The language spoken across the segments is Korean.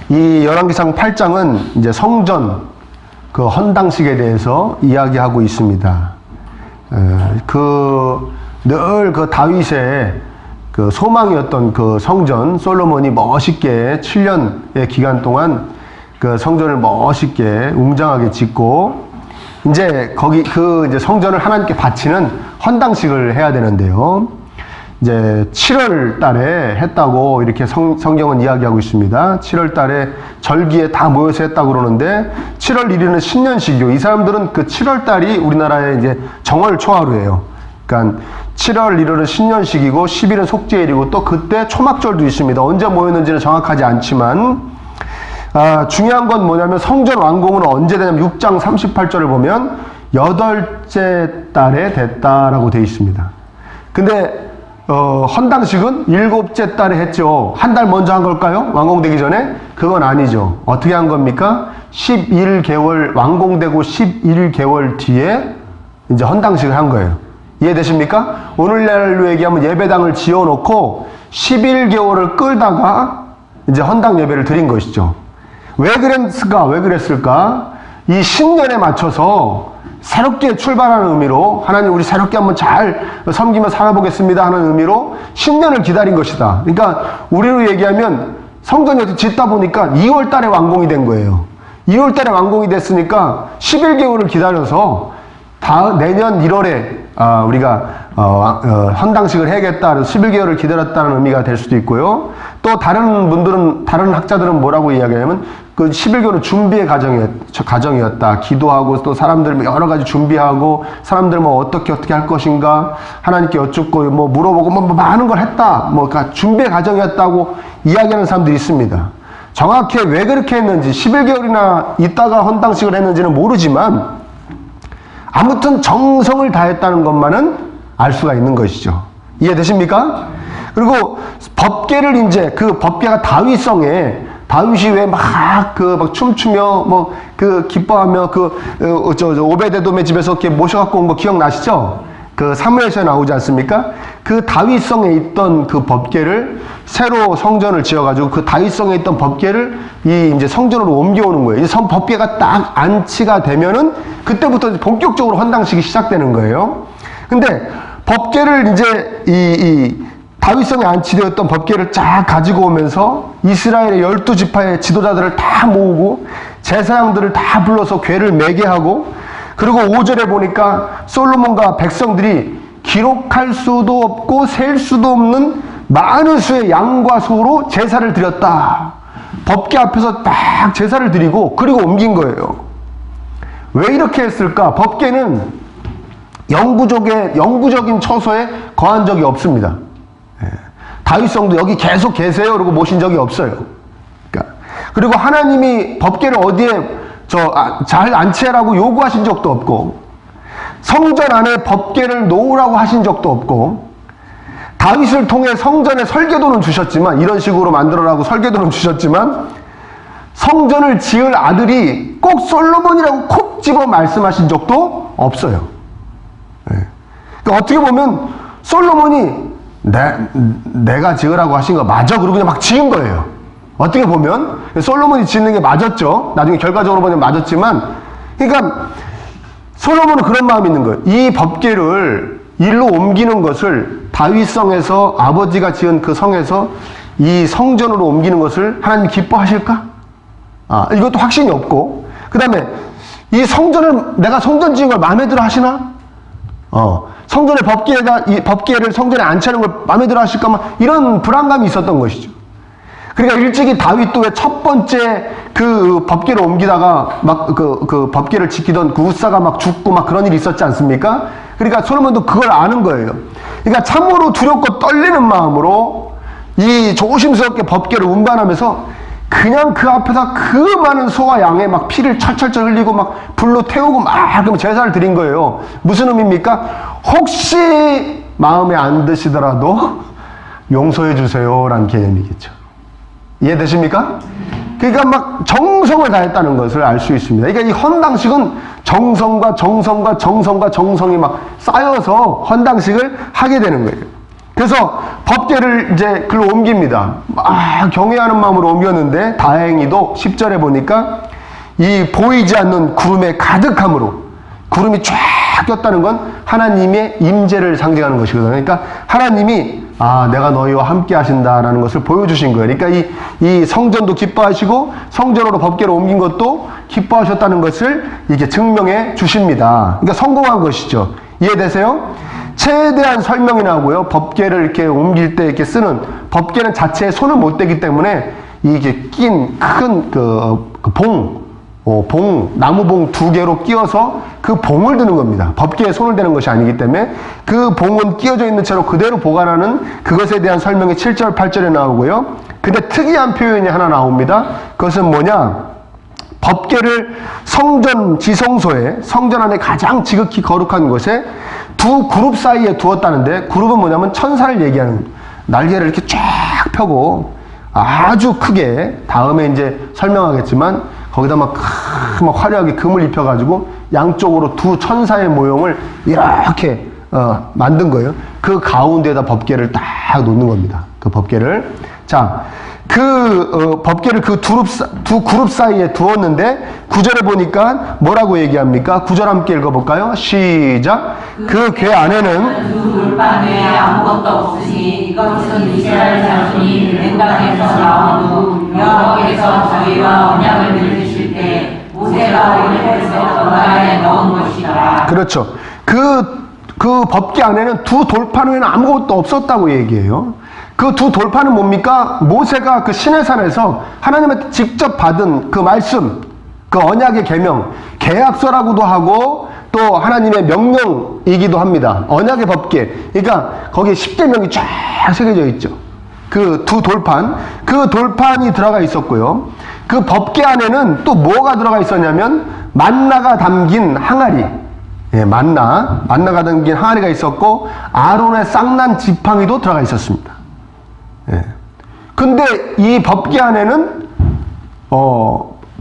이 열왕기상 8장은 이제 성전 그 헌당식에 대해서 이야기하고 있습니다. 늘 그 다윗의 그 소망이었던 그 성전, 솔로몬이 멋있게 7년의 기간 동안 그 성전을 멋있게 웅장하게 짓고, 이제 거기 이제 성전을 하나님께 바치는 헌당식을 해야 되는데요. 이제 7월 달에 했다고 이렇게 성경은 이야기하고 있습니다. 7월 달에 절기에 다 모여서 했다고 그러는데, 7월 1일은 신년식이요. 이 사람들은 그 7월 달이 우리나라의 이제 정월 초하루예요. 그러니까 7월 1일은 신년식이고 10일은 속죄일이고, 또 그때 초막절도 있습니다. 언제 모였는지는 정확하지 않지만, 중요한 건 뭐냐면 성전 완공은 언제 되냐면 6장 38절을 보면 8째 달에 됐다라고 되어 있습니다. 근데 헌당식은 7째 달에 했죠. 한 달 먼저 한 걸까요? 완공되기 전에? 그건 아니죠. 어떻게 한 겁니까? 11개월, 완공되고 11개월 뒤에 이제 헌당식을 한 거예요. 이해되십니까? 오늘날로 얘기하면 예배당을 지어놓고 11개월을 끌다가 이제 헌당 예배를 드린 것이죠. 왜 그랬을까? 이 신년에 맞춰서 새롭게 출발하는 의미로, 하나님 우리 새롭게 한번 잘 섬기며 살아보겠습니다 하는 의미로 신년을 기다린 것이다. 그러니까 우리로 얘기하면 성전이 짓다 보니까 2월 달에 완공이 된 거예요. 2월 달에 완공이 됐으니까 11개월을 기다려서 내년 1월에 우리가 헌당식을 해야겠다. 11개월을 기다렸다는 의미가 될 수도 있고요. 또 다른 학자들은 뭐라고 이야기하냐면 그 11개월은 준비의 과정이었다. 기도하고 또 사람들 여러 가지 준비하고, 사람들 뭐 어떻게 할 것인가 하나님께 여쭙고 뭐 물어보고 뭐 많은 걸 했다. 그러니까 준비의 과정이었다고 이야기하는 사람들이 있습니다. 정확히 왜 그렇게 했는지, 11개월이나 있다가 헌당식을 했는지는 모르지만 아무튼 정성을 다했다는 것만은 알 수가 있는 것이죠. 이해되십니까? 그리고 법궤를 이제 그 법궤가 다윗성에, 다윗이 왜 막 춤추며 기뻐하며 오베데돔의 집에서 이렇게 모셔갖고 온 거 기억나시죠? 그 사무엘서에 나오지 않습니까? 그 다윗성에 있던 그 법궤를 새로 성전을 지어가지고 그 다윗성에 있던 법궤를 이제 성전으로 옮겨오는 거예요. 이제 법궤가 딱 안치가 되면은 그때부터 본격적으로 헌당식이 시작되는 거예요. 근데 법궤를 이제 이 다윗성에 안치되었던 법궤를 쫙 가지고 오면서 이스라엘의 12지파의 지도자들을 다 모으고 제사장들을 다 불러서 궤를 매게 하고, 그리고 5절에 보니까 솔로몬과 백성들이 기록할 수도 없고 셀 수도 없는 많은 수의 양과 소로 제사를 드렸다. 법궤 앞에서 딱 제사를 드리고 그리고 옮긴 거예요. 왜 이렇게 했을까? 법궤는 영구적인 처소에 거한 적이 없습니다. 다윗성도 여기 계속 계세요 그러고 모신 적이 없어요. 그리고 하나님이 법궤를 어디에 잘 안치해라고 요구하신 적도 없고, 성전 안에 법궤를 놓으라고 하신 적도 없고, 다윗을 통해 성전에 설계도는 주셨지만, 이런 식으로 만들어라고 설계도는 주셨지만, 성전을 지을 아들이 꼭 솔로몬이라고 콕 집어 말씀하신 적도 없어요. 그러니까 어떻게 보면 솔로몬이 내가 지으라고 하신 거 맞아? 그러고 그냥 막 지은 거예요. 어떻게 보면 솔로몬이 짓는 게 맞았죠. 나중에 결과적으로 보면 맞았지만, 그러니까 솔로몬은 그런 마음이 있는 거예요. 이 법궤를 일로 옮기는 것을 다윗성에서, 아버지가 지은 그 성에서 이 성전으로 옮기는 것을 하나님이 기뻐하실까? 이것도 확신이 없고, 그 다음에 이 성전을, 내가 성전 지은 걸 마음에 들어 하시나? 성전의 이 법궤를 성전에 안치하는 걸 마음에 들어 하실까? 막 이런 불안감이 있었던 것이죠. 그러니까 일찍이 다윗도 왜 첫 번째 그 법궤를 옮기다가 막 그 법궤를 지키던 그 우사가 막 죽고 막 그런 일이 있었지 않습니까? 그러니까 솔로몬도 그걸 아는 거예요. 그러니까 참으로 두렵고 떨리는 마음으로 이 조심스럽게 법궤를 운반하면서 그냥 그 앞에서 그 많은 소와 양의 막 피를 철철철 흘리고 막 불로 태우고 막 그러면 제사를 드린 거예요. 무슨 의미입니까? 혹시 마음에 안 드시더라도 용서해 주세요라는 개념이겠죠. 이해되십니까? 그러니까 막 정성을 다했다는 것을 알 수 있습니다. 그러니까 이 헌당식은 정성과 정성이 막 쌓여서 헌당식을 하게 되는 거예요. 그래서 법궤를 이제 글로 옮깁니다. 막 경외하는 마음으로 옮겼는데 다행히도 10절에 보니까 이 보이지 않는 구름의 가득함으로, 구름이 쫙 꼈다는 건 하나님의 임재를 상징하는 것이거든요. 그러니까 하나님이 내가 너희와 함께 하신다라는 것을 보여주신 거예요. 그러니까 이 성전도 기뻐하시고 성전으로 법궤를 옮긴 것도 기뻐하셨다는 것을 이게 증명해 주십니다. 그러니까 성공한 것이죠. 이해되세요? 최대한 설명이 나오고요. 법궤를 이렇게 옮길 때 이렇게 쓰는, 법궤는 자체에 손을 못 대기 때문에 이게 낀 큰 나무봉 2개로 끼워서 그 봉을 드는 겁니다. 법궤에 손을 대는 것이 아니기 때문에 그 봉은 끼워져 있는 채로 그대로 보관하는 그것에 대한 설명이 7절, 8절에 나오고요. 근데 특이한 표현이 하나 나옵니다. 그것은 뭐냐? 법궤를 성전 지성소에, 성전 안에 가장 지극히 거룩한 곳에 두 그룹 사이에 두었다는데, 그룹은 뭐냐면 천사를 얘기하는, 날개를 이렇게 쫙 펴고 아주 크게, 다음에 이제 설명하겠지만 거기다 막 화려하게 금을 입혀가지고 양쪽으로 두 천사의 모형을 이렇게 만든 거예요. 그 가운데에다 법궤를 딱 놓는 겁니다. 그 법궤를. 자, 법궤를 그 두 그룹 사이에 두었는데 9절에 보니까 뭐라고 얘기합니까? 9절 함께 읽어볼까요? 시작. 그 궤 안에는 두 돌판 외에 아무것도 없으니 이것은 이스라엘 자손이 맹당에서 나온 후 여호와께서 저희와 언약을 맺으실 때 모세가 올림에서 바다에 넣은 것이다. 그렇죠. 그 법궤 안에는 두 돌판 외에는 아무것도 없었다고 얘기해요. 그 두 돌판은 뭡니까? 모세가 그 시내산에서 하나님한테 직접 받은 그 말씀, 그 언약의 계명, 계약서라고도 하고 또 하나님의 명령이기도 합니다. 언약의 법궤. 그러니까 거기에 10계명이 쫙 새겨져 있죠. 그 두 돌판, 그 돌판이 들어가 있었고요. 그 법궤 안에는 또 뭐가 들어가 있었냐면 만나가 담긴 항아리. 예, 만나가 담긴 항아리가 있었고 아론의 쌍난 지팡이도 들어가 있었습니다. 예. 근데 이 법궤 안에는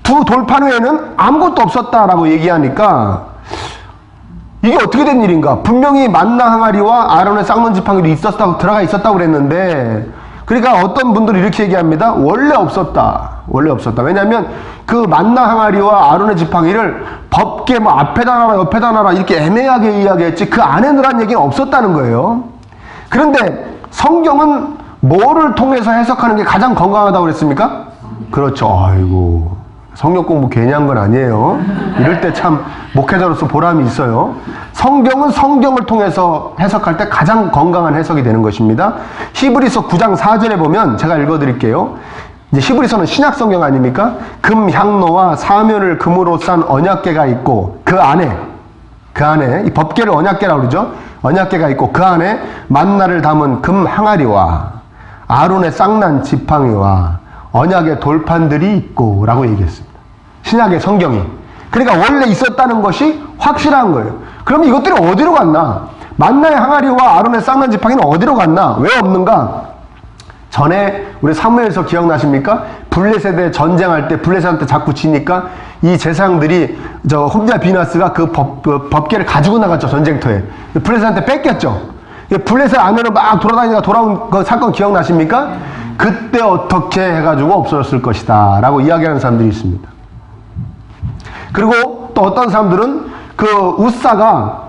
두 돌판 외에는 아무것도 없었다라고 얘기하니까 이게 어떻게 된 일인가? 분명히 만나 항아리와 아론의 쌍난 지팡이도 들어가 있었다고 그랬는데, 그러니까 어떤 분들이 이렇게 얘기합니다. 원래 없었다. 왜냐하면 그 만나 항아리와 아론의 지팡이를 법궤 앞에다 놔라 옆에다 놔라 이렇게 애매하게 이야기했지 그 안에 넣으란 얘기는 없었다는 거예요. 그런데 성경은 뭐를 통해서 해석하는 게 가장 건강하다고 그랬습니까? 그렇죠. 아이고, 성경 공부 괜히 한 건 아니에요. 이럴 때 참 목회자로서 보람이 있어요. 성경은 성경을 통해서 해석할 때 가장 건강한 해석이 되는 것입니다. 히브리서 9장 4절에 보면 제가 읽어드릴게요. 이제 히브리서는 신약 성경 아닙니까? 금 향로와 사면을 금으로 싼 언약궤가 있고 그 안에 이 법궤를 언약궤라고 그러죠. 언약궤가 있고 그 안에 만나를 담은 금 항아리와 아론의 쌍난 지팡이와 언약의 돌판들이 있고 라고 얘기했습니다. 신약의 성경이. 그러니까 원래 있었다는 것이 확실한 거예요. 그럼 이것들이 어디로 갔나? 만나의 항아리와 아론의 쌍난 지팡이는 어디로 갔나? 왜 없는가? 전에 우리 사무엘서 기억나십니까? 블레셋에 전쟁할 때 블레셋한테 자꾸 지니까 이 제사장들이 홈리아 비나스가 그 법궤를 가지고 나갔죠. 전쟁터에. 블레셋한테 뺏겼죠. 블레셋 안으로 막 돌아다니다가 돌아온 그 사건 기억나십니까? 그때 어떻게 해가지고 없어졌을 것이다 라고 이야기하는 사람들이 있습니다. 그리고 또 어떤 사람들은 그 우사가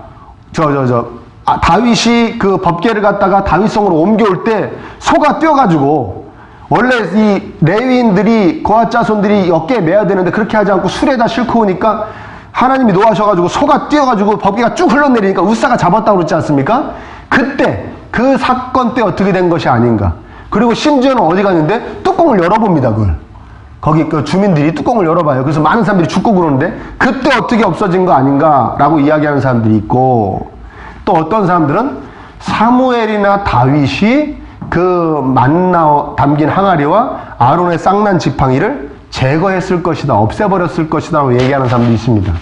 다윗이 그 법궤를 갖다가 다윗성으로 옮겨올 때 소가 뛰어가지고, 원래 이 레위인들이 고앗 자손들이 어깨에 매야 되는데 그렇게 하지 않고 수레에다 싣고 오니까 하나님이 노하셔가지고 소가 뛰어가지고 법궤가 쭉 흘러내리니까 우사가 잡았다고 그랬지 않습니까? 그때 그 사건 때 어떻게 된 것이 아닌가. 그리고 심지어는 어디 갔는데 뚜껑을 열어봅니다. 그걸 거기 그 주민들이 뚜껑을 열어봐요. 그래서 많은 사람들이 죽고 그러는데 그때 어떻게 없어진 거 아닌가 라고 이야기하는 사람들이 있고, 또 어떤 사람들은 사무엘이나 다윗이 그 만나 담긴 항아리와 아론의 쌍난 지팡이를 제거했을 것이다, 없애버렸을 것이다 라고 얘기하는 사람들이 있습니다.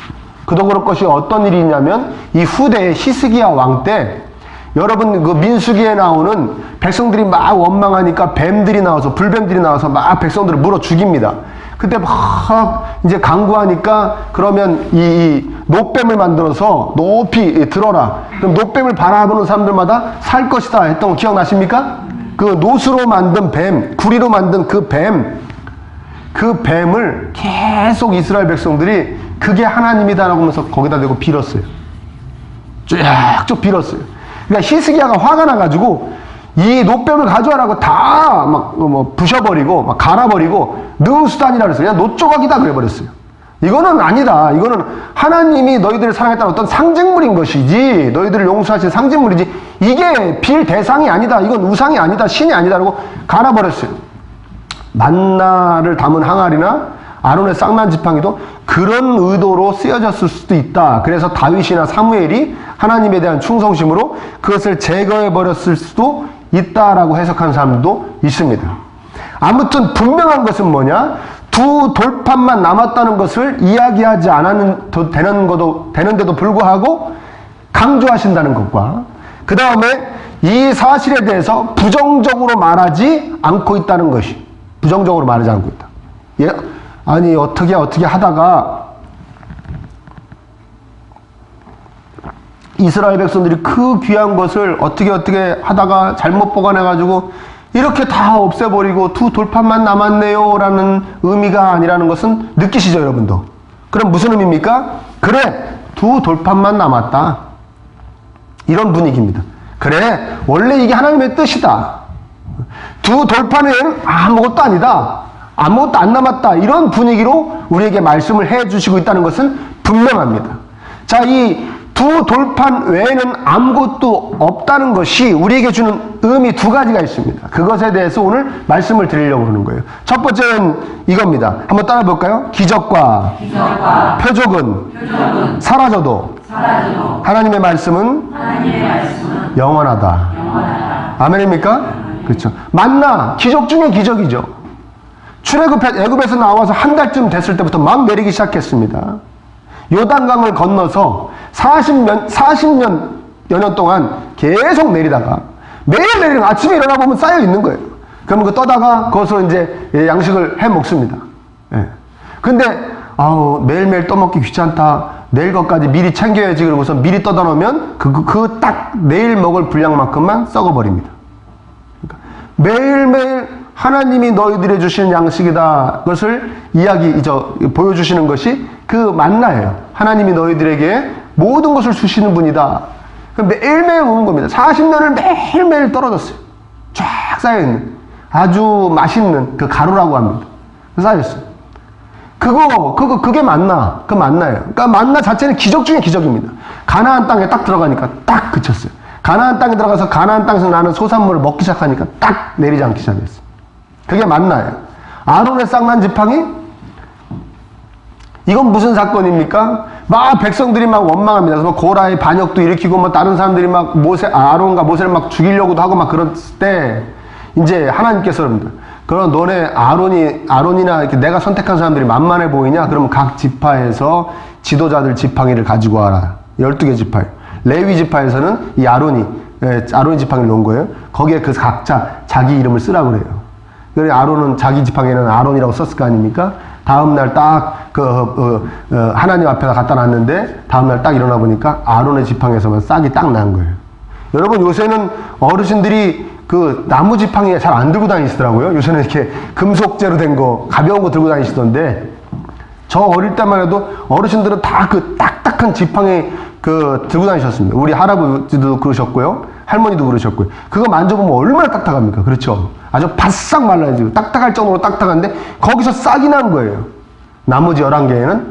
그도 그럴 것이 어떤 일이 있냐면 이 후대의 히스기야 왕 때, 여러분 그 민수기에 나오는 백성들이 막 원망하니까 뱀들이 나와서 불뱀들이 나와서 막 백성들을 물어 죽입니다. 그때 막 이제 강구하니까 그러면 이 노뱀을 만들어서 높이 들어라. 그럼 노뱀을 바라보는 사람들마다 살 것이다 했던 거 기억나십니까? 그 노수로 만든 뱀, 구리로 만든 그 뱀을 계속 이스라엘 백성들이 그게 하나님이다라고 하면서 거기다 대고 빌었어요. 쭉 빌었어요. 그러니까 히스기야가 화가 나가지고 이 노뱀을 가져와라고 다 막 부셔버리고 막 갈아버리고 느우수단이라 그랬어요. 그냥 노조각이다 그래버렸어요. 이거는 아니다. 이거는 하나님이 너희들을 사랑했다는 어떤 상징물인 것이지, 너희들을 용서하신 상징물이지, 이게 빌 대상이 아니다. 이건 우상이 아니다. 신이 아니다라고 갈아버렸어요. 만나를 담은 항아리나 아론의 쌍난 지팡이도 그런 의도로 쓰여졌을 수도 있다. 그래서 다윗이나 사무엘이 하나님에 대한 충성심으로 그것을 제거해버렸을 수도 있다라고 해석한 사람도 있습니다. 아무튼 분명한 것은 뭐냐? 두 돌판만 남았다는 것을 이야기하지 않아도 되는데도 불구하고 강조하신다는 것과, 그 다음에 이 사실에 대해서 부정적으로 말하지 않고 있다는 것이, 부정적으로 말하지 않고 있다. 예? 아니 어떻게 하다가 이스라엘 백성들이 그 귀한 것을 어떻게 하다가 잘못 보관해가지고 이렇게 다 없애버리고 두 돌판만 남았네요 라는 의미가 아니라는 것은 느끼시죠, 여러분도? 그럼 무슨 의미입니까? 그래, 두 돌판만 남았다, 이런 분위기입니다. 그래, 원래 이게 하나님의 뜻이다. 두 돌판은 아무것도 아니다, 아무것도 안 남았다, 이런 분위기로 우리에게 말씀을 해주시고 있다는 것은 분명합니다. 자, 이 두 돌판 외에는 아무것도 없다는 것이 우리에게 주는 의미 두 가지가 있습니다. 그것에 대해서 오늘 말씀을 드리려고 하는 거예요. 첫 번째는 이겁니다. 한번 따라 볼까요? 기적과 표적은 사라져도 하나님의 말씀은 영원하다. 아멘입니까? 그렇죠. 만나, 기적 중에 기적이죠. 애굽에서 나와서 한 달쯤 됐을 때부터 막 내리기 시작했습니다. 요단강을 건너서 40년여 년 동안 계속 내리다가 매일 내리는, 아침에 일어나 보면 쌓여 있는 거예요. 그러면 그 떠다가 그것으로 이제 양식을 해 먹습니다. 예. 근데 매일매일 떠먹기 귀찮다, 내일 것까지 미리 챙겨야지, 그러고서 미리 떠다 놓으면 그 딱 내일 먹을 분량만큼만 썩어버립니다. 그러니까 매일매일 하나님이 너희들이 주시는 양식이다, 그것을 보여주시는 것이 그 만나예요. 하나님이 너희들에게 모든 것을 주시는 분이다. 매일매일 오는 겁니다. 40년을 매일매일 떨어졌어요. 쫙 쌓여있는 아주 맛있는 그 가루라고 합니다. 쌓여있어요. 그게 만나, 그 만나예요. 그러니까 만나 자체는 기적 중에 기적입니다. 가나안 땅에 딱 들어가니까 딱 그쳤어요. 가나안 땅에 들어가서 가나안 땅에서 나는 소산물을 먹기 시작하니까 딱 내리지 않기 시작했어요. 그게 만나예요. 아론의 쌍난 지팡이? 이건 무슨 사건입니까? 막 백성들이 막 원망합니다. 그래서 고라의 반역도 일으키고 다른 사람들이 막 아론과 모세를 막 죽이려고도 하고 막 그럴 때 이제 하나님께서 그럽니다. 그럼 너네 아론이나 이렇게 내가 선택한 사람들이 만만해 보이냐? 그러면 각 지파에서 지도자들 지팡이를 가지고 와라. 12개 지파에. 레위 지파에서는 이 아론이 지팡이를 놓은 거예요. 거기에 그 각자 자기 이름을 쓰라고 그래요. 그래서 아론은 자기 지팡이에는 아론이라고 썼을 거 아닙니까? 다음날 딱 하나님 앞에다 갖다 놨는데 다음날 딱 일어나 보니까 아론의 지팡이에서만 싹이 딱 난 거예요. 여러분, 요새는 어르신들이 그 나무 지팡이 잘 안 들고 다니시더라고요. 요새는 이렇게 금속재로 된 거, 가벼운 거 들고 다니시던데, 저 어릴 때만 해도 어르신들은 다 그 딱딱한 지팡이 들고 다니셨습니다. 우리 할아버지도 그러셨고요, 할머니도 그러셨고요. 그거 만져보면 얼마나 딱딱합니까? 그렇죠? 아주 바싹 말라지고 딱딱할 정도로 딱딱한데 거기서 싹이 난 거예요. 나머지 11개에는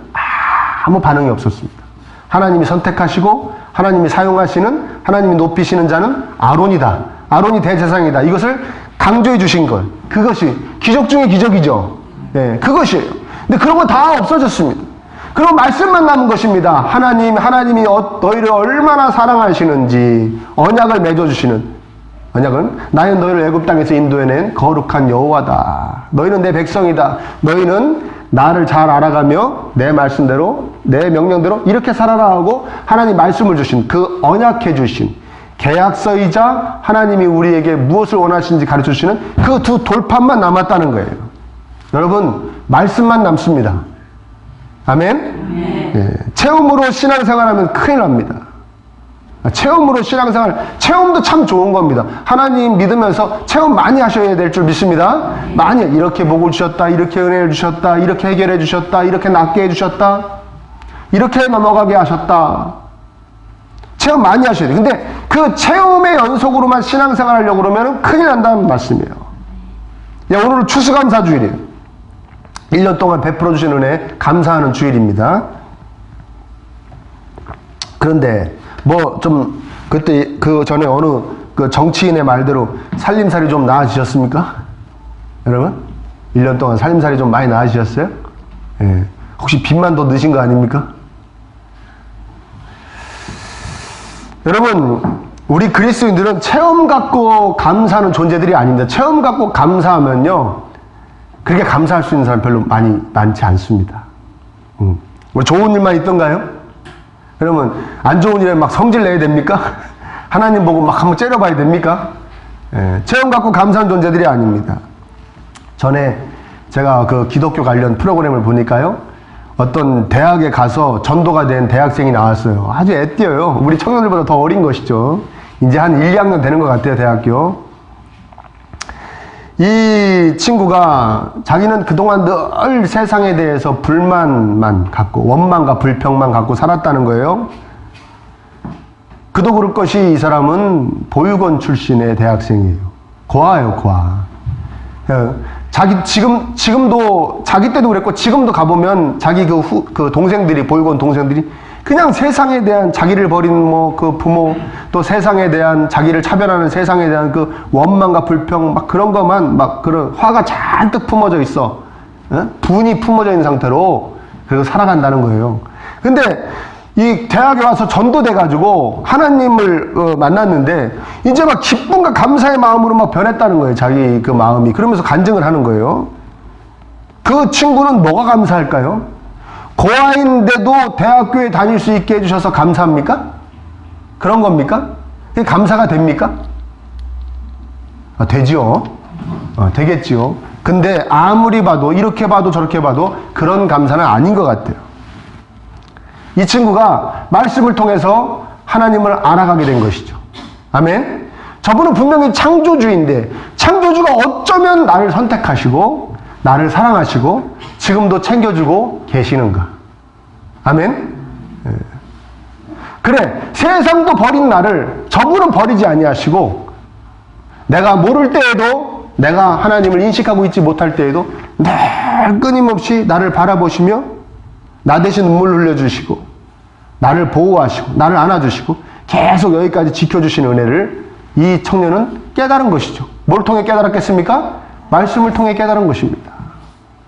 아무 반응이 없었습니다. 하나님이 선택하시고 하나님이 사용하시는, 하나님이 높이시는 자는 아론이다, 아론이 대제사장이다, 이것을 강조해 주신 것, 그것이 기적 중에 기적이죠. 네, 그것이에요. 근데 그런 건 다 없어졌습니다. 그럼 말씀만 남은 것입니다. 하나님이 너희를 얼마나 사랑하시는지 언약을 맺어주시는, 언약은 나는 너희를 애굽 땅에서 인도해낸 거룩한 여호와다. 너희는 내 백성이다. 너희는 나를 잘 알아가며 내 말씀대로, 내 명령대로 이렇게 살아라 하고 하나님 말씀을 주신, 그 언약해 주신 계약서이자 하나님이 우리에게 무엇을 원하시는지 가르쳐 주시는 그 두 돌판만 남았다는 거예요. 여러분, 말씀만 남습니다. 아멘? 예, 체험으로 신앙생활하면 큰일 납니다. 체험으로 신앙생활, 체험도 참 좋은 겁니다. 하나님 믿으면서 체험 많이 하셔야 될 줄 믿습니다. 많이, 이렇게 복을 주셨다, 이렇게 은혜를 주셨다, 이렇게 해결해 주셨다, 이렇게 낫게 해주셨다, 이렇게 넘어가게 하셨다. 체험 많이 하셔야 돼요. 근데 그 체험의 연속으로만 신앙생활 하려고 그러면 큰일 난다는 말씀이에요. 야, 오늘은 추수감사주일이에요. 1년 동안 베풀어 주신 은혜 감사하는 주일입니다. 그런데 뭐 좀 그때 그 전에 어느 그 정치인의 말대로 살림살이 좀 나아지셨습니까? 여러분? 1년 동안 살림살이 좀 많이 나아지셨어요? 예. 혹시 빚만 더 넣으신 거 아닙니까? 여러분, 우리 그리스도인들은 체험 갖고 감사하는 존재들이 아닙니다. 체험 갖고 감사하면요, 그렇게 감사할 수 있는 사람 별로 많지 않습니다. 우리 좋은 일만 있던가요? 그러면 안 좋은 일에 막 성질 내야 됩니까? 하나님 보고 막 한번 째려봐야 됩니까? 예, 체험 갖고 감사한 존재들이 아닙니다. 전에 제가 그 기독교 관련 프로그램을 보니까요, 어떤 대학에 가서 전도가 된 대학생이 나왔어요. 아주 애띄어요. 우리 청년들보다 더 어린 것이죠. 이제 한 1, 2학년 되는 것 같아요, 대학교. 이 친구가 자기는 그동안 늘 세상에 대해서 불만만 갖고, 원망과 불평만 갖고 살았다는 거예요. 그도 그럴 것이 이 사람은 보육원 출신의 대학생이에요. 고아예요, 고아. 지금도, 자기 때도 그랬고, 지금도 가보면 자기 그 동생들이, 보육원 동생들이 그냥 세상에 대한 자기를 버린 그 부모, 또 세상에 대한 자기를 차별하는 세상에 대한 그 원망과 불평, 막 그런 것만, 막 그런 화가 잔뜩 품어져 있어. 분이 품어져 있는 상태로 그리고 살아간다는 거예요. 근데 이 대학에 와서 전도돼가지고 하나님을 만났는데 이제 막 기쁨과 감사의 마음으로 막 변했다는 거예요. 자기 그 마음이. 그러면서 간증을 하는 거예요. 그 친구는 뭐가 감사할까요? 고아인데도 대학교에 다닐 수 있게 해주셔서 감사합니까? 그런 겁니까? 그게 감사가 됩니까? 되지요. 되겠지요. 근데 아무리 봐도, 이렇게 봐도 저렇게 봐도 그런 감사는 아닌 것 같아요. 이 친구가 말씀을 통해서 하나님을 알아가게 된 것이죠. 아멘? 저분은 분명히 창조주인데, 창조주가 어쩌면 나를 선택하시고 나를 사랑하시고 지금도 챙겨주고 계시는가? 아멘? 예. 그래, 세상도 버린 나를 저분은 버리지 아니하시고, 내가 모를 때에도, 내가 하나님을 인식하고 있지 못할 때에도 늘 끊임없이 나를 바라보시며 나 대신 눈물 흘려주시고 나를 보호하시고 나를 안아주시고 계속 여기까지 지켜주시는 은혜를 이 청년은 깨달은 것이죠. 뭘 통해 깨달았겠습니까? 말씀을 통해 깨달은 것입니다.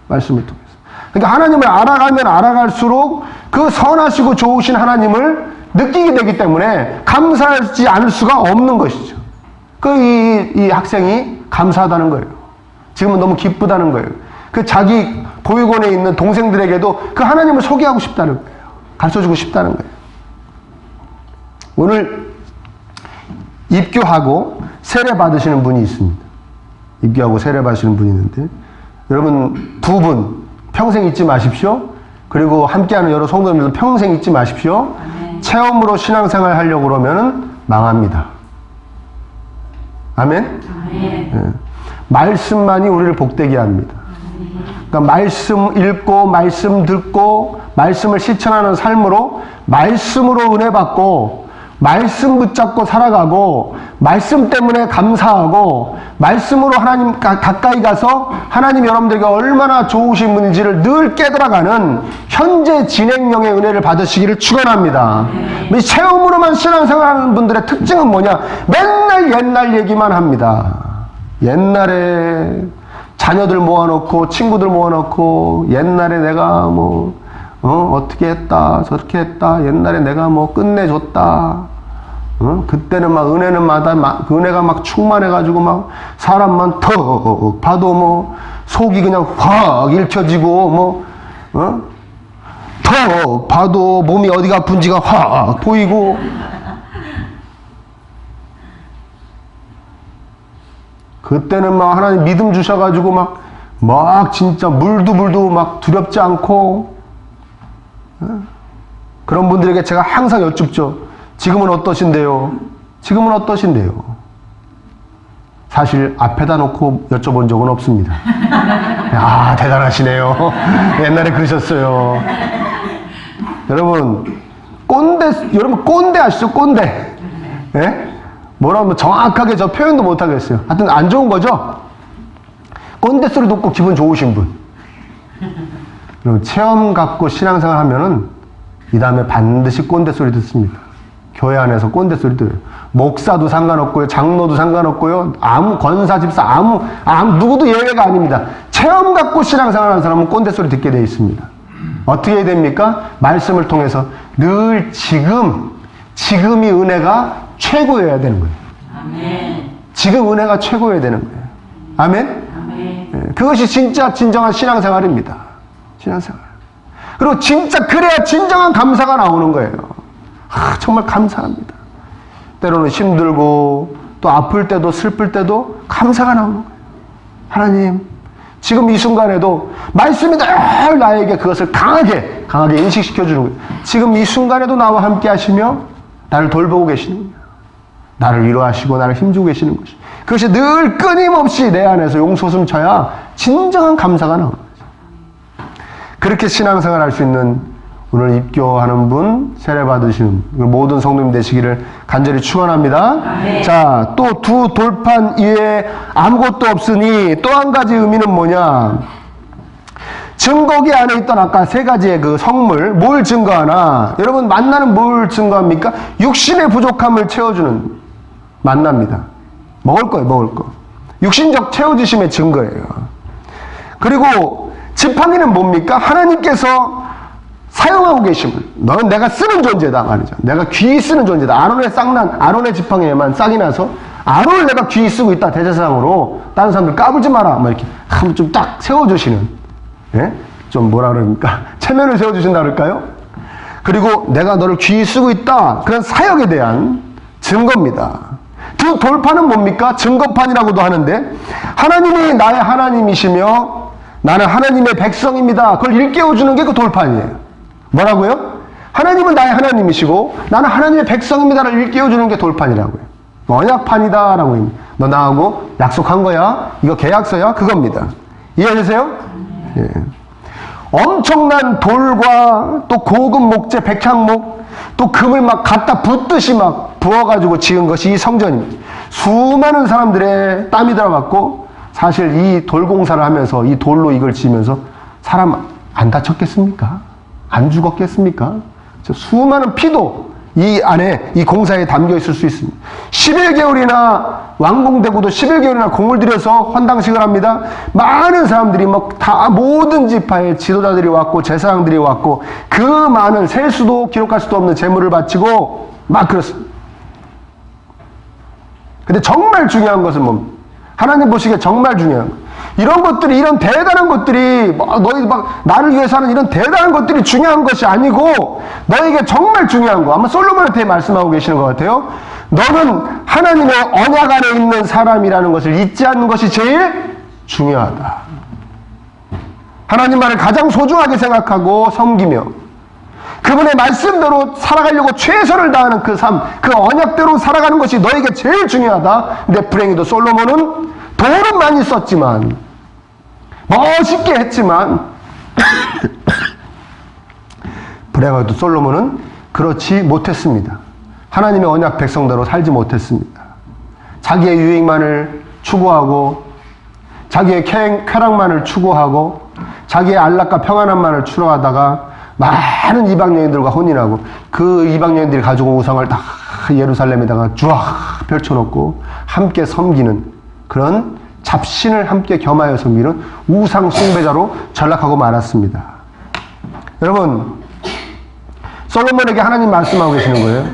말씀을 통해서. 그러니까 하나님을 알아가면 알아갈수록 그 선하시고 좋으신 하나님을 느끼게 되기 때문에 감사하지 않을 수가 없는 것이죠. 이 학생이 감사하다는 거예요. 지금은 너무 기쁘다는 거예요. 그 자기 보육원에 있는 동생들에게도 그 하나님을 소개하고 싶다는 거예요. 가르쳐주고 싶다는 거예요. 오늘 입교하고 세례 받으시는 분이 있습니다. 입교하고 세례 받으시는 분이 있는데, 여러분 두 분 평생 잊지 마십시오. 그리고 함께하는 여러 성도님들도 평생 잊지 마십시오. 체험으로 신앙생활 하려고 그러면 망합니다. 아멘? 네. 말씀만이 우리를 복되게 합니다. 그러니까 말씀 읽고 말씀 듣고 말씀을 실천하는 삶으로, 말씀으로 은혜 받고 말씀 붙잡고 살아가고 말씀 때문에 감사하고 말씀으로 하나님 가까이 가서 하나님 여러분들에게 얼마나 좋으신 분인지를 늘 깨달아가는 현재 진행형의 은혜를 받으시기를 축원합니다. 이 체험으로만 신앙생활하는 분들의 특징은 뭐냐? 맨날 옛날 얘기만 합니다. 옛날에 자녀들 모아놓고 친구들 모아놓고 옛날에 내가 어떻게 했다 저렇게 했다, 옛날에 내가 끝내줬다, 그때는 막 은혜가 막 충만해가지고 막 사람만 턱 봐도 속이 그냥 확 읽혀지고 턱 봐도 몸이 어디가 아픈지가 확 보이고, 그때는 막 하나님 믿음 주셔가지고 막 막 진짜 물도 막 두렵지 않고, 그런 분들에게 제가 항상 여쭙죠. 지금은 어떠신데요? 지금은 어떠신데요? 사실 앞에다 놓고 여쭤본 적은 없습니다. 아, 대단하시네요. 옛날에 그러셨어요. 여러분, 꼰대 아시죠? 꼰대. 예? 뭐라 하면 정확하게 저 표현도 못 하겠어요. 하여튼 안 좋은 거죠? 꼰대 소리 듣고 기분 좋으신 분. 그리고 체험 갖고 신앙생활 하면은 이 다음에 반드시 꼰대 소리 듣습니다. 교회 안에서 꼰대 소리 들어요. 목사도 상관없고요, 장로도 상관없고요, 아무 권사, 집사, 아무 누구도 예외가 아닙니다. 체험 갖고 신앙생활 하는 사람은 꼰대 소리 듣게 되어 있습니다. 어떻게 해야 됩니까? 말씀을 통해서 늘 지금이 은혜가 최고여야 되는 거예요. 아멘. 지금 은혜가 최고여야 되는 거예요. 아멘? 아멘. 그것이 진짜 진정한 신앙생활입니다. 신앙생활. 그리고 진짜 그래야 진정한 감사가 나오는 거예요. 정말 감사합니다. 때로는 힘들고 또 아플 때도 슬플 때도 감사가 나오는 거예요. 하나님, 지금 이 순간에도 말씀이 늘 나에게 그것을 강하게 인식시켜 주는 거예요. 지금 이 순간에도 나와 함께 하시며 나를 돌보고 계시는 거예요. 나를 위로하시고 나를 힘주고 계시는 것이. 그것이 늘 끊임없이 내 안에서 용솟음 쳐야 진정한 감사가 나오는 거예요. 그렇게 신앙생활 할 수 있는 오늘 입교하는 분, 세례 받으시는 모든 성도님 되시기를 간절히 축원합니다. 네. 자, 또 두 돌판 이외에 아무것도 없으니 또 한 가지 의미는 뭐냐? 증거기 안에 있던 아까 세 가지의 그 성물, 뭘 증거하나? 여러분, 만나는 뭘 증거합니까? 육신의 부족함을 채워주는 만납니다. 먹을 거. 육신적 채워주심의 증거예요. 그리고 지팡이는 뭡니까? 하나님께서 사용하고 계심을. 너는 내가 쓰는 존재다 말이죠. 내가 귀히 쓰는 존재다. 아론의 지팡이에만 싹이 나서 아론을 내가 귀히 쓰고 있다. 대제사장으로 다른 사람들 까불지 마라. 막 이렇게 한번 좀 딱 세워주시는. 예? 좀 뭐라 그러니까 체면을 세워주신다 그럴까요? 그리고 내가 너를 귀히 쓰고 있다. 그런 사역에 대한 증거입니다. 두 돌판은 뭡니까? 증거판이라고도 하는데 하나님이 나의 하나님이시며 나는 하나님의 백성입니다. 그걸 일깨워주는 게 그 돌판이에요. 뭐라고요? 하나님은 나의 하나님이시고 나는 하나님의 백성입니다를 일깨워주는 게 돌판이라고요. 언약판이다라고. 너 나하고 약속한 거야. 이거 계약서야. 그겁니다. 이해하세요? 예. 엄청난 돌과 또 고급 목재 백향목 또 금을 막 갖다 붓듯이 막 부어가지고 지은 것이 이 성전입니다. 수많은 사람들의 땀이 들어갔고 사실 이 돌공사를 하면서 이 돌로 이걸 지으면서 사람 안 다쳤겠습니까? 안 죽었겠습니까? 수많은 피도 이 안에 이 공사에 담겨 있을 수 있습니다. 11개월이나 완공되고도 11개월이나 공을 들여서 헌당식을 합니다. 많은 사람들이 막 다 모든 지파의 지도자들이 왔고 제사장들이 왔고 그 많은 셀 수도 기록할 수도 없는 재물을 바치고 막 그렇습니다. 근데 정말 중요한 것은 뭡니까? 하나님 보시기에 정말 중요한 것. 이런 것들이, 이런 대단한 것들이, 너희 막, 나를 위해서 하는 이런 대단한 것들이 중요한 것이 아니고, 너에게 정말 중요한 거. 아마 솔로몬한테 말씀하고 계시는 것 같아요. 너는 하나님의 언약 안에 있는 사람이라는 것을 잊지 않는 것이 제일 중요하다. 하나님 말을 가장 소중하게 생각하고 섬기며, 그분의 말씀대로 살아가려고 최선을 다하는 그 삶, 그 언약대로 살아가는 것이 너에게 제일 중요하다. 근데 불행히도 솔로몬은 돈은 많이 썼지만 멋있게 했지만 불행하게도 솔로몬은 그렇지 못했습니다. 하나님의 언약 백성대로 살지 못했습니다. 자기의 유익만을 추구하고 자기의 쾌락만을 추구하고 자기의 안락과 평안함만을 추구하다가 많은 이방 여인들과 혼인하고 그 이방 여인들이 가지고 온 우상을 다 예루살렘에다가 쫙 펼쳐놓고 함께 섬기는 그런 잡신을 함께 겸하여 섬기는 우상 숭배자로 전락하고 말았습니다. 여러분, 솔로몬에게 하나님 말씀하고 계시는 거예요.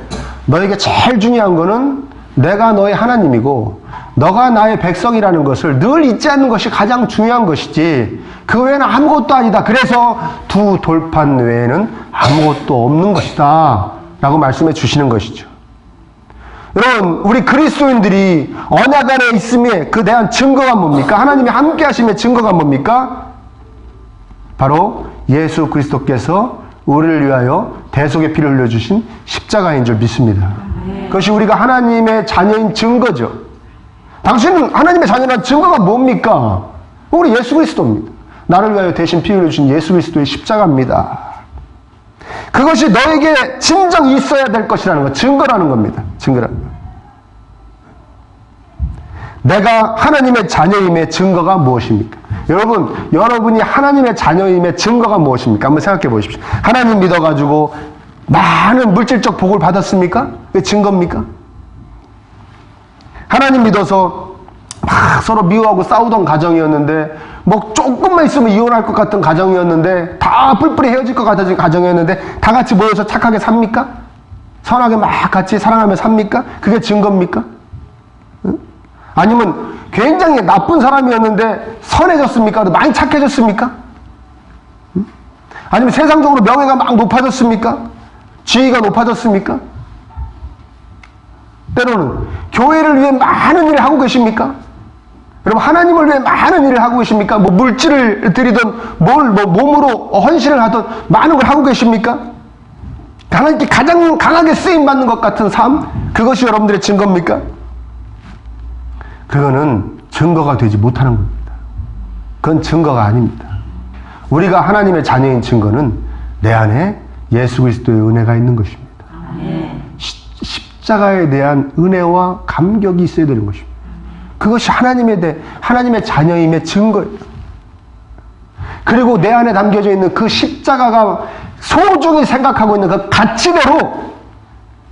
너에게 제일 중요한 거는 내가 너의 하나님이고 너가 나의 백성이라는 것을 늘 잊지 않는 것이 가장 중요한 것이지 그 외에는 아무것도 아니다. 그래서 두 돌판 외에는 아무것도 없는 것이다 라고 말씀해 주시는 것이죠. 여러분, 우리 그리스도인들이 언약 안에 있음에 그 대한 증거가 뭡니까? 하나님이 함께 하심의 증거가 뭡니까? 바로 예수 그리스도께서 우리를 위하여 대속의 피를 흘려주신 십자가인 줄 믿습니다. 그것이 우리가 하나님의 자녀인 증거죠. 당신은 하나님의 자녀란 증거가 뭡니까? 우리 예수 그리스도입니다. 나를 위하여 대신 피 흘려주신 예수 그리스도의 십자가입니다. 그것이 너에게 진정 있어야 될 것이라는 것, 증거라는 겁니다. 증거라는 것. 내가 하나님의 자녀임의 증거가 무엇입니까? 여러분이 하나님의 자녀임의 증거가 무엇입니까? 한번 생각해 보십시오. 하나님 믿어가지고 많은 물질적 복을 받았습니까? 그게 증거입니까? 하나님 믿어서 막 서로 미워하고 싸우던 가정이었는데, 뭐 조금만 있으면 이혼할 것 같은 가정이었는데, 다 뿔뿔이 헤어질 것 같은 가정이었는데, 다 같이 모여서 착하게 삽니까? 선하게 막 같이 사랑하며 삽니까? 그게 증거입니까? 응? 아니면 굉장히 나쁜 사람이었는데 선해졌습니까? 많이 착해졌습니까? 응? 아니면 세상적으로 명예가 막 높아졌습니까? 지위가 높아졌습니까? 때로는 교회를 위해 많은 일을 하고 계십니까? 여러분, 하나님을 위해 많은 일을 하고 계십니까? 뭐 물질을 드리든 몸으로 헌신을 하든 많은 걸 하고 계십니까? 하나님께 가장 강하게 쓰임받는 것 같은 삶? 그것이 여러분들의 증거입니까? 그거는 증거가 되지 못하는 겁니다. 그건 증거가 아닙니다. 우리가 하나님의 자녀인 증거는 내 안에 예수 그리스도의 은혜가 있는 것입니다. 십자가에 대한 은혜와 감격이 있어야 되는 것입니다. 그것이 하나님의 자녀임의 증거예요. 그리고 내 안에 담겨져 있는 그 십자가가 소중히 생각하고 있는 그 가치대로,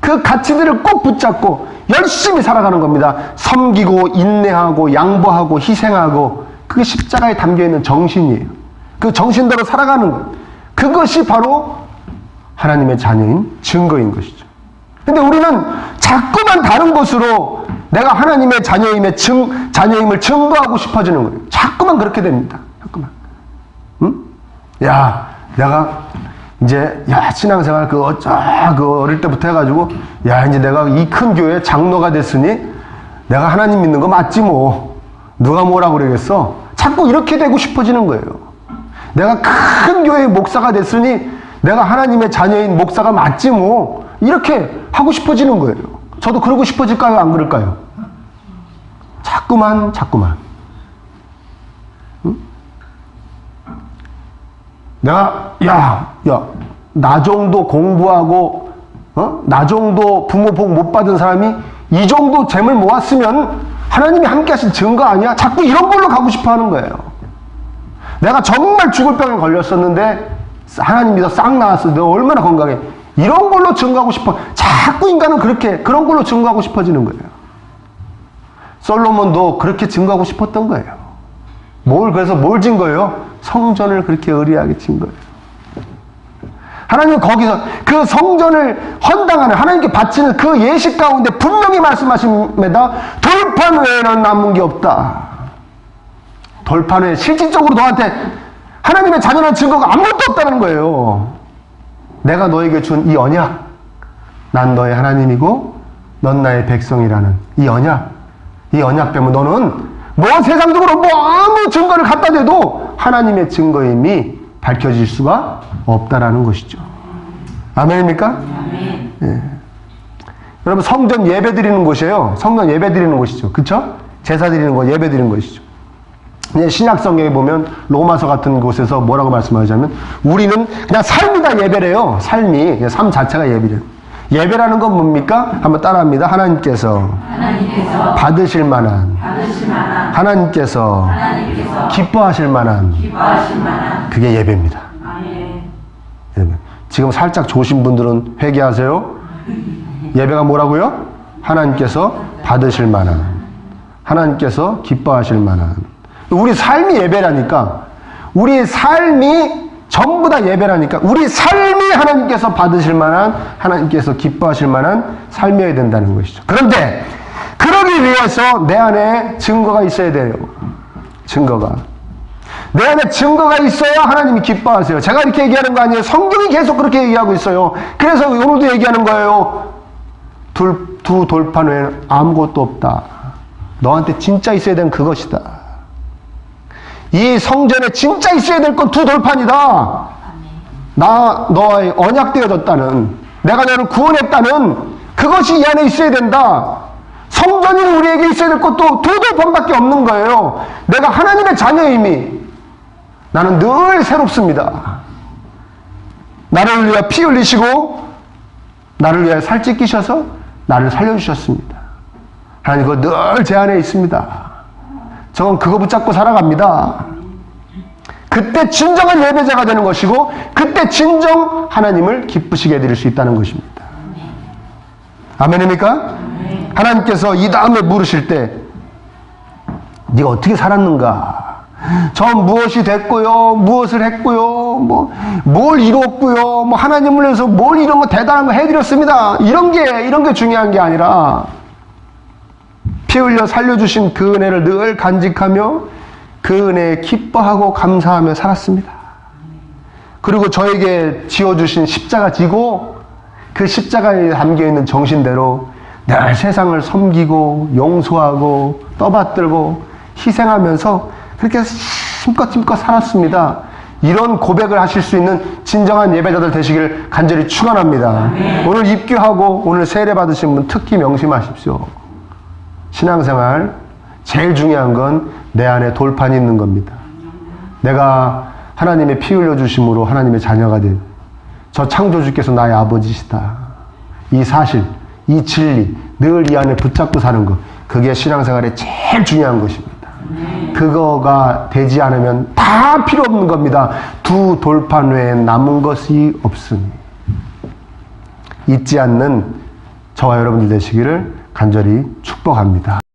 그 가치들을 꼭 붙잡고 열심히 살아가는 겁니다. 섬기고 인내하고 양보하고 희생하고, 그게 십자가에 담겨있는 정신이에요. 그 정신대로 살아가는 것, 그것이 바로 하나님의 자녀인 증거인 것이죠. 근데 우리는 자꾸만 다른 것으로 내가 하나님의 자녀임을 증거하고 싶어지는 거예요. 자꾸만 그렇게 됩니다. 자꾸만. 응? 내가 이제, 신앙생활 그 어릴 때부터 해가지고, 이제 내가 이 큰 교회 장로가 됐으니, 내가 하나님 믿는 거 맞지 뭐. 누가 뭐라 그러겠어? 자꾸 이렇게 되고 싶어지는 거예요. 내가 큰 교회의 목사가 됐으니, 내가 하나님의 자녀인 목사가 맞지 뭐. 이렇게 하고 싶어지는 거예요. 저도 그러고 싶어질까요? 안 그럴까요? 자꾸만. 응? 내가, 나 정도 공부하고, 나 정도 부모 복 못 받은 사람이 이 정도 재물 모았으면 하나님이 함께 하신 증거 아니야? 자꾸 이런 걸로 가고 싶어 하는 거예요. 내가 정말 죽을 병에 걸렸었는데, 하나님 믿어 싹 나왔어. 너 얼마나 건강해. 이런 걸로 증거하고 싶어. 자꾸 인간은 그런 걸로 증거하고 싶어지는 거예요. 솔로몬도 그렇게 증거하고 싶었던 거예요. 그래서 뭘 증거예요? 성전을 그렇게 의리하게 증거해요. 하나님은 거기서 그 성전을 헌당하는, 하나님께 바치는 그 예식 가운데 분명히 말씀하십니다. 돌판 외에는 남은 게 없다. 돌판 외에 실질적으로 너한테 하나님의 자녀라는 증거가 아무것도 없다는 거예요. 내가 너에게 준 이 언약, 난 너의 하나님이고 넌 나의 백성이라는 이 언약 때문에 너는 뭐 세상적으로 뭐 아무 증거를 갖다 대도 하나님의 증거임이 밝혀질 수가 없다라는 것이죠. 아멘입니까? 아멘. 예. 여러분, 성전 예배 드리는 곳이에요. 성전 예배 드리는 곳이죠. 그쵸? 제사 드리는 거, 예배 드리는 것이죠. 신약 성경에 보면 로마서 같은 곳에서 뭐라고 말씀하자면, 우리는 그냥 삶이 다 예배래요. 삶 자체가 예배래요. 예배라는 건 뭡니까? 한번 따라합니다. 하나님께서 받으실 만한 하나님께서 기뻐하실 만한 그게 예배입니다. 예배. 지금 살짝 좋으신 분들은 회개하세요. 예배가 뭐라고요? 하나님께서 받으실 만한, 하나님께서 기뻐하실 만한. 우리 삶이 예배라니까, 우리 삶이 전부 다 예배라니까, 우리 삶이 하나님께서 받으실 만한, 하나님께서 기뻐하실 만한 삶이어야 된다는 것이죠. 그런데 그러기 위해서 내 안에 증거가 있어야 돼요. 증거가. 내 안에 증거가 있어야 하나님이 기뻐하세요. 제가 이렇게 얘기하는 거 아니에요. 성경이 계속 그렇게 얘기하고 있어요. 그래서 오늘도 얘기하는 거예요. 두 돌판 외에는 아무것도 없다. 너한테 진짜 있어야 되는 그것이다. 이 성전에 진짜 있어야 될 건 두 돌판이다. 너와의 언약되어졌다는, 내가 너를 구원했다는 그것이 이 안에 있어야 된다. 성전이 우리에게 있어야 될 것도 두 돌판밖에 없는 거예요. 내가 하나님의 자녀임이 나는 늘 새롭습니다. 나를 위해 피 흘리시고 나를 위해 살찌 끼셔서 나를 살려주셨습니다. 하나님 그거 늘 제 안에 있습니다. 저건 그거 붙잡고 살아갑니다. 그때 진정한 예배자가 되는 것이고 그때 진정 하나님을 기쁘시게 해드릴 수 있다는 것입니다. 아멘입니까? 하나님께서 이 다음에 물으실 때 네가 어떻게 살았는가? 전 무엇이 됐고요, 무엇을 했고요, 뭘 이루었고요, 하나님을 위해서 뭘 이런 거 대단한 거 해드렸습니다. 이런 게 중요한 게 아니라 피 흘려 살려주신 그 은혜를 늘 간직하며 그 은혜에 기뻐하고 감사하며 살았습니다. 그리고 저에게 지어주신 십자가 지고 그 십자가에 담겨있는 정신대로 늘 세상을 섬기고 용서하고 떠받들고 희생하면서 그렇게 힘껏 살았습니다. 이런 고백을 하실 수 있는 진정한 예배자들 되시기를 간절히 축원합니다. 오늘 입교하고 오늘 세례 받으신 분 특히 명심하십시오. 신앙생활 제일 중요한 건 내 안에 돌판이 있는 겁니다. 내가 하나님의 피 흘려주심으로 하나님의 자녀가 된 저 창조주께서 나의 아버지시다. 이 사실, 이 진리 늘 이 안에 붙잡고 사는 것, 그게 신앙생활의 제일 중요한 것입니다. 그거가 되지 않으면 다 필요 없는 겁니다. 두 돌판 외에 남은 것이 없으니. 잊지 않는 저와 여러분들 되시기를 간절히 축복합니다.